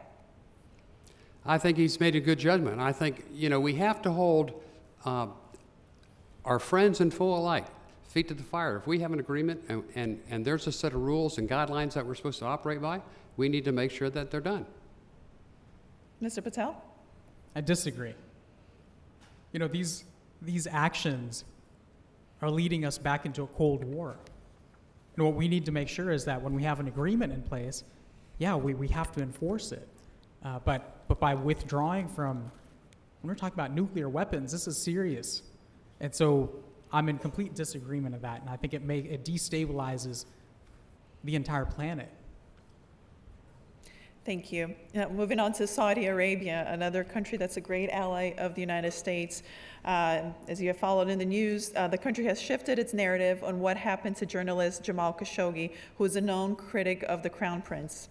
I think he's made a good judgment. I think, we have to hold our friends and foe alike, feet to the fire. If we have an agreement and there's a set of rules and guidelines that we're supposed to operate by, we need to make sure that they're done. Mr. Patel? I disagree. These actions are leading us back into a Cold War. What we need to make sure is that when we have an agreement in place, we have to enforce it. But by withdrawing from, when we're talking about nuclear weapons, this is serious. And so I'm in complete disagreement of that, and I think it destabilizes the entire planet. Thank you. Moving on to Saudi Arabia, another country that's a great ally of the United States. As you have followed in the news, the country has shifted its narrative on what happened to journalist Jamal Khashoggi, who is a known critic of the Crown Prince.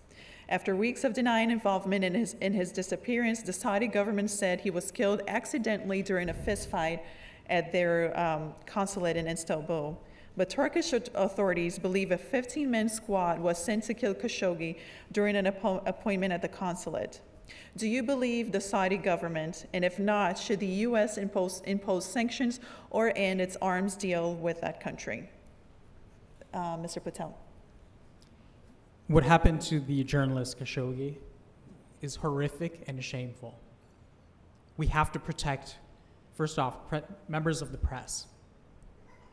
After weeks of denying involvement in his disappearance, the Saudi government said he was killed accidentally during a fistfight at their consulate in Istanbul. But Turkish authorities believe a 15-man squad was sent to kill Khashoggi during an appointment at the consulate. Do you believe the Saudi government, and if not, should the U.S. impose sanctions or end its arms deal with that country? Mr. Patel. What happened to the journalist Khashoggi is horrific and shameful. We have to protect, first off, members of the press.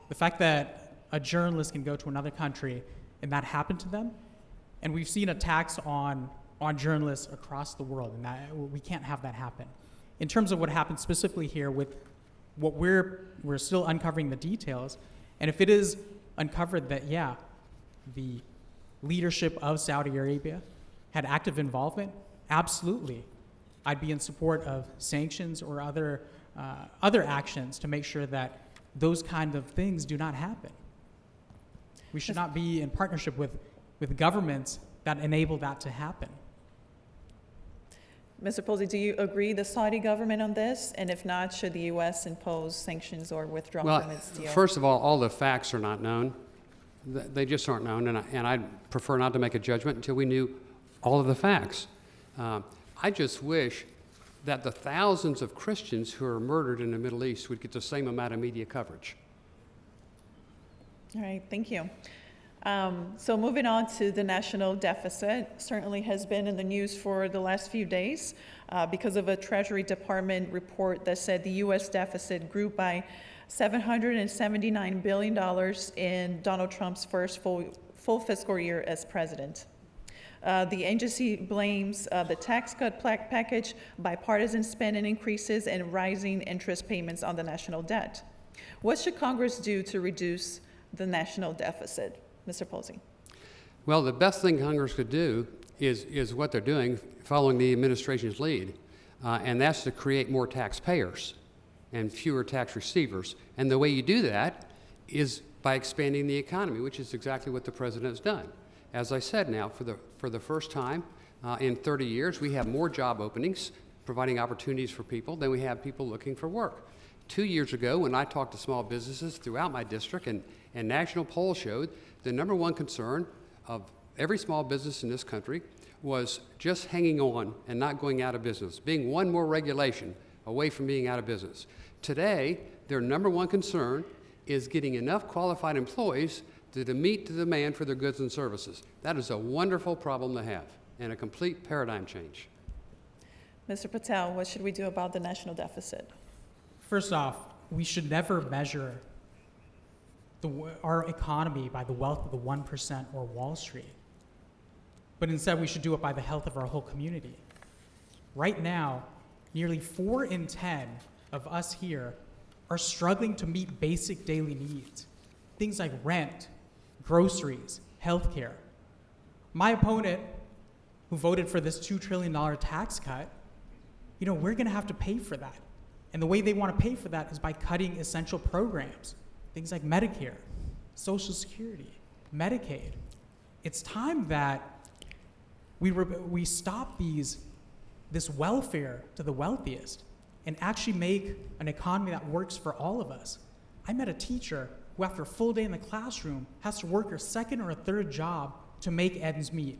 The fact that a journalist can go to another country and that happened to them, and we've seen attacks on journalists across the world, and we can't have that happen. In terms of what happened specifically here with what we're still uncovering the details, and if it is uncovered that, the leadership of Saudi Arabia had active involvement, absolutely. I'd be in support of sanctions or other actions to make sure that those kind of things do not happen. We should not be in partnership with governments that enable that to happen. Mr. Posey, do you agree the Saudi government on this? And if not, should the U.S. impose sanctions or withdraw from its deal? First of all the facts are not known. They just aren't known, and I'd prefer not to make a judgment until we knew all of the facts. I just wish that the thousands of Christians who are murdered in the Middle East would get the same amount of media coverage. All right, thank you. So moving on to the national deficit, certainly has been in the news for the last few days because of a Treasury Department report that said the U.S. deficit grew by $779 billion in Donald Trump's first full fiscal year as president. The agency blames the tax cut package, bipartisan spending increases, and rising interest payments on the national debt. What should Congress do to reduce the national deficit? Mr. Posey. Well, the best thing Congress could do is what they're doing, following the administration's lead, and that's to create more taxpayers and fewer tax receivers. And the way you do that is by expanding the economy, which is exactly what the president has done. As I said now, for the first time in 30 years, we have more job openings, providing opportunities for people, than we have people looking for work. 2 years ago, when I talked to small businesses throughout my district, and national polls showed the number one concern of every small business in this country was just hanging on and not going out of business, being one more regulation away from being out of business. Today, their number one concern is getting enough qualified employees to meet the demand for their goods and services. That is a wonderful problem to have and a complete paradigm change. Mr. Patel, what should we do about the national deficit? First off, we should never measure our economy by the wealth of the 1% or Wall Street, but instead we should do it by the health of our whole community. Right now, nearly 4 in 10 of us here are struggling to meet basic daily needs, things like rent, groceries, healthcare. My opponent, who voted for this $2 trillion tax cut, we're going to have to pay for that. And the way they want to pay for that is by cutting essential programs, things like Medicare, Social Security, Medicaid. It's time that we stop this welfare to the wealthiest and actually make an economy that works for all of us. I met a teacher who, after a full day in the classroom, has to work her second or a third job to make ends meet.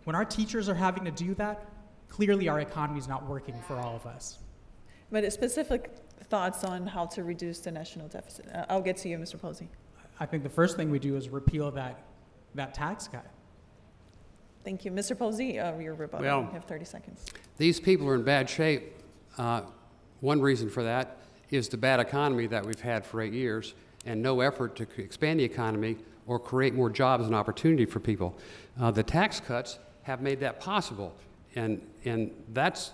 When our teachers are having to do that, clearly our economy is not working for all of us. But specific thoughts on how to reduce the national deficit. I'll get to you, Mr. Posey. I think the first thing we do is repeal that tax cut. Thank you. Mr. Posey, your rebuttal. Well, You have 30 seconds. These people are in bad shape. One reason for that is the bad economy that we've had for 8 years and no effort to expand the economy or create more jobs and opportunity for people. The tax cuts have made that possible, and that's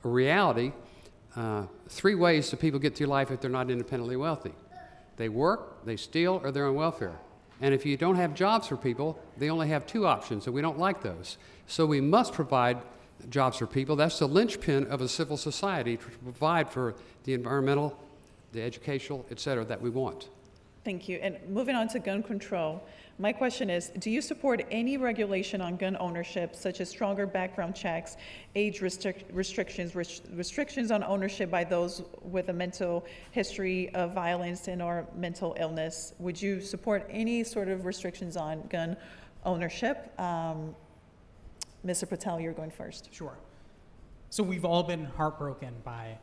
a reality. 3 ways that people get through life if they're not independently wealthy. They work, they steal, or they're on welfare. And if you don't have jobs for people, they only have 2 options, and we don't like those. So we must provide jobs for people. That's the linchpin of a civil society, to provide for the environmental, the educational, et cetera, that we want. Thank you. And moving on to gun control, my question is, do you support any regulation on gun ownership, such as stronger background checks, age restrictions on ownership by those with a mental history of violence and/or mental illness? Would you support any sort of restrictions on gun ownership? Mr. Patel, you're going first. Sure. So we've all been heartbroken by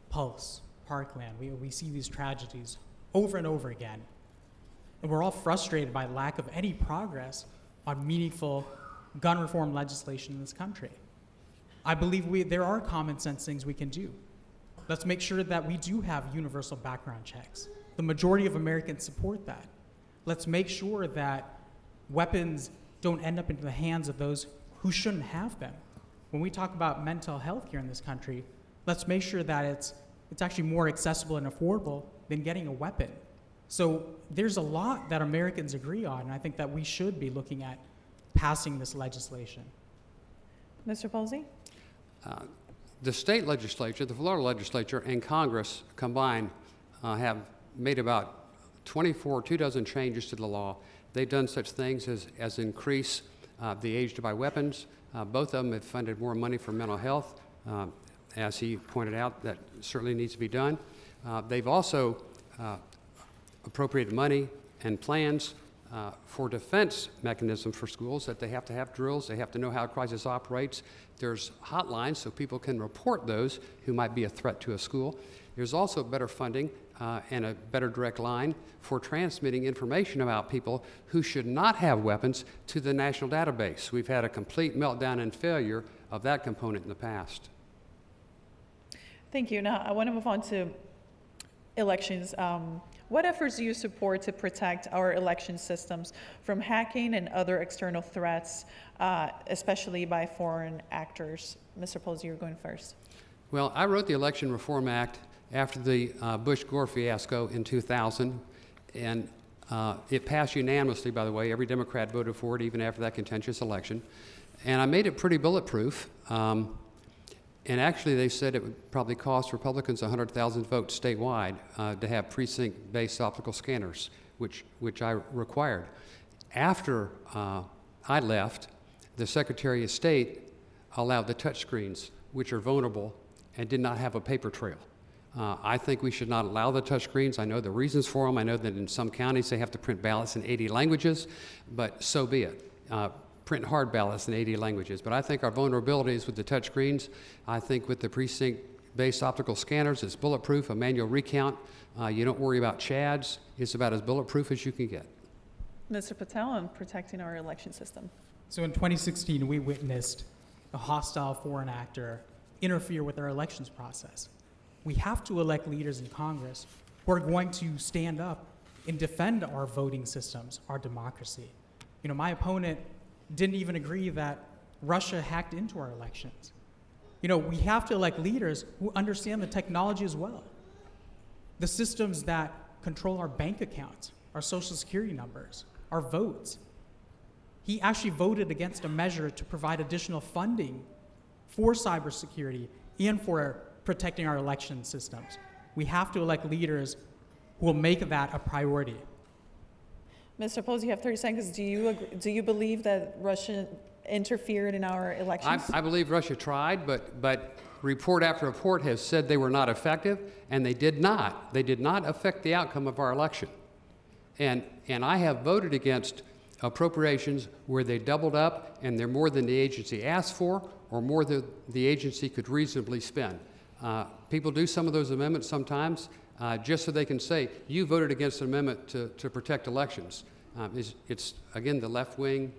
Pulse, Parkland. We see these tragedies over and over again. And we're all frustrated by lack of any progress on meaningful gun reform legislation in this country. I believe there are common sense things we can do. Let's make sure that we do have universal background checks. The majority of Americans support that. Let's make sure that weapons don't end up into the hands of those who shouldn't have them. When we talk about mental health here in this country, let's make sure that it's actually more accessible and affordable than getting a weapon. So there's a lot that Americans agree on, and I think that we should be looking at passing this legislation. Mr. Posey? The state legislature, the Florida legislature, and Congress combined have made about 24 changes to the law. They've done such things as increase the age to buy weapons. Both of them have funded more money for mental health. As he pointed out, that certainly needs to be done. They've also appropriated money and plans for defense mechanisms for schools, that they have to have drills, they have to know how a crisis operates. There's hotlines so people can report those who might be a threat to a school. There's also better funding and a better direct line for transmitting information about people who should not have weapons to the national database. We've had a complete meltdown and failure of that component in the past. Thank you. Now, I want to move on to elections. What efforts do you support to protect our election systems from hacking and other external threats, especially by foreign actors? Mr. Posey, you're going first. Well, I wrote the Election Reform Act after the Bush-Gore fiasco in 2000, and it passed unanimously, by the way. Every Democrat voted for it, even after that contentious election. And I made it pretty bulletproof. And actually, they said it would probably cost Republicans 100,000 votes statewide to have precinct-based optical scanners, which I required. After I left, the Secretary of State allowed the touchscreens, which are vulnerable and did not have a paper trail. I think we should not allow the touchscreens. I know the reasons for them. I know that in some counties they have to print ballots in 80 languages, but so be it. Print hard ballots in 80 languages. But I think our vulnerabilities with the touchscreens, I think with the precinct-based optical scanners, it's bulletproof, a manual recount. You don't worry about chads. It's about as bulletproof as you can get. Mr. Patel, on protecting our election system. So in 2016, we witnessed a hostile foreign actor interfere with our elections process. We have to elect leaders in Congress who are going to stand up and defend our voting systems, our democracy. You know, my opponent didn't even agree that Russia hacked into our elections. You know, we have to elect leaders who understand the technology as well. The systems that control our bank accounts, our social security numbers, our votes. He actually voted against a measure to provide additional funding for cybersecurity and for protecting our election systems. we have to elect leaders who will make that a priority. Mr. Posey, you have 30 seconds. Do you believe that Russia interfered in our elections? I believe Russia tried, but report after report has said they were not effective, and they did not. They did not affect the outcome of our election. And I have voted against appropriations where they doubled up and they're more than the agency asked for or more than the agency could reasonably spend. People do some of those amendments sometimes just so they can say, you voted against an amendment to protect elections. It's, again, the left wing.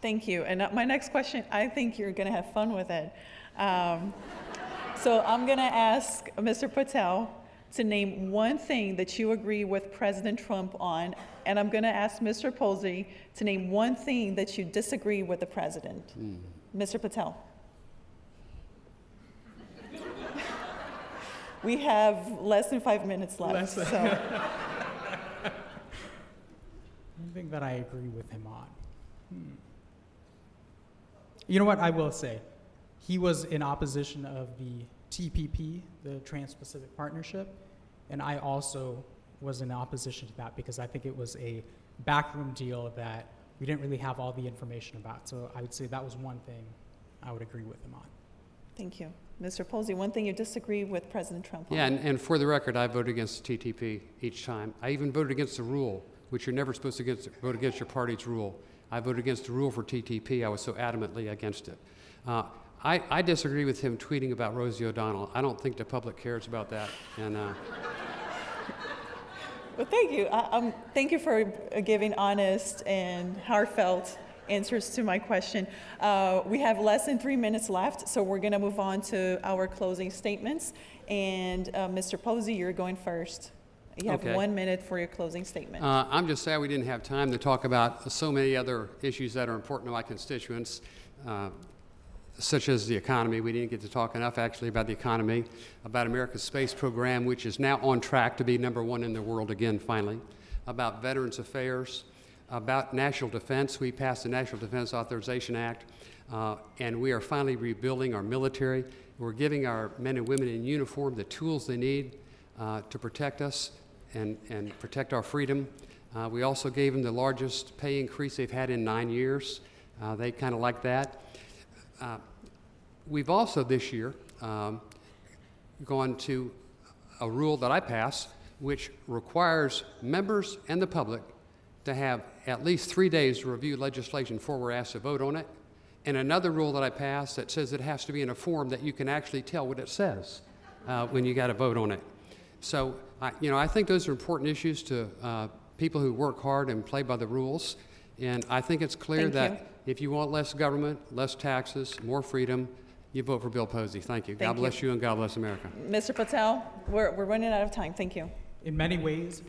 Thank you. And my next question, I think you're going to have fun with it. So I'm going to ask Mr. Patel to name one thing that you agree with President Trump on, and I'm going to ask Mr. Posey to name one thing that you disagree with the president. Mr. Patel. We have less than 5 minutes left. So. One thing that I agree with him on. You know what I will say? He was in opposition of the TPP, the Trans-Pacific Partnership, and I also was in opposition to that because I think it was a backroom deal that we didn't really have all the information about. So I would say that was one thing I would agree with him on. Thank you. Mr. Posey, one thing you disagree with President Trump on? Yeah, and for the record, I voted against the TTP each time. I even voted against the rule, which you're never supposed to vote against your party's rule. I voted against the rule for TTP. I was so adamantly against it. I disagree with him tweeting about Rosie O'Donnell. I don't think the public cares about that. And Well, thank you. Thank you for giving honest and heartfelt answers to my question. We have less than 3 minutes left, so we're going to move on to our closing statements. And Mr. Posey, you're going first. You have Okay. 1 minute for your closing statement. I'm just sad we didn't have time to talk about so many other issues that are important to my constituents, such as the economy. We didn't get to talk enough, actually, about the economy, about America's space program, which is now on track to be #1 in the world again, finally, about Veterans Affairs, about national defense. We passed the National Defense Authorization Act, and we are finally rebuilding our military. We're giving our men and women in uniform the tools they need to protect us and protect our freedom. We also gave them the largest pay increase they've had in 9 years. They kind of like that. We've also this year gone to a rule that I passed, which requires members and the public to have at least 3 days to review legislation before we're asked to vote on it, and another rule that I passed that says it has to be in a form that you can actually tell what it says when you got to vote on it. So, I think those are important issues to people who work hard and play by the rules, and I think it's clear Thank that you. if you want less government, less taxes, more freedom, you vote for Bill Posey. Thank you. Thank God bless you and God bless America. Mr. Patel, we're running out of time. Thank you. In many ways,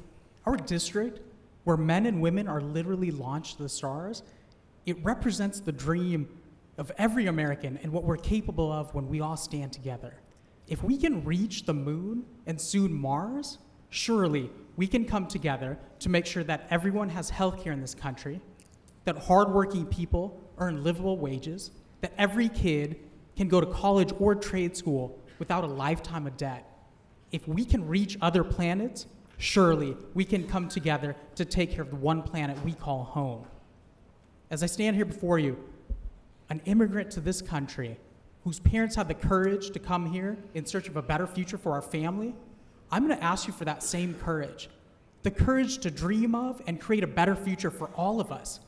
our district, where men and women are literally launched to the stars, it represents the dream of every American and what we're capable of when we all stand together. If we can reach the moon and soon Mars, surely we can come together to make sure that everyone has health care in this country, that hardworking people earn livable wages, that every kid can go to college or trade school without a lifetime of debt. If we can reach other planets, surely we can come together to take care of the one planet we call home. As I stand here before you, an immigrant to this country whose parents had the courage to come here in search of a better future for our family, I'm going to ask you for that same courage, the courage to dream of and create a better future for all of us.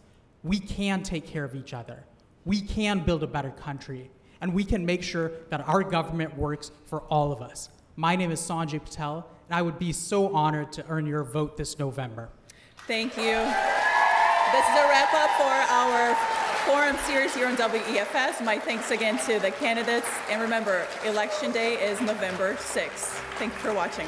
We can take care of each other. We can build a better country, and we can make sure that our government works for all of us. My name is Sanjay Patel, and I would be so honored to earn your vote this November. Thank you. This is a wrap up for our forum series here on WEFS. My thanks again to the candidates. And remember, Election Day is November 6th. Thank you for watching.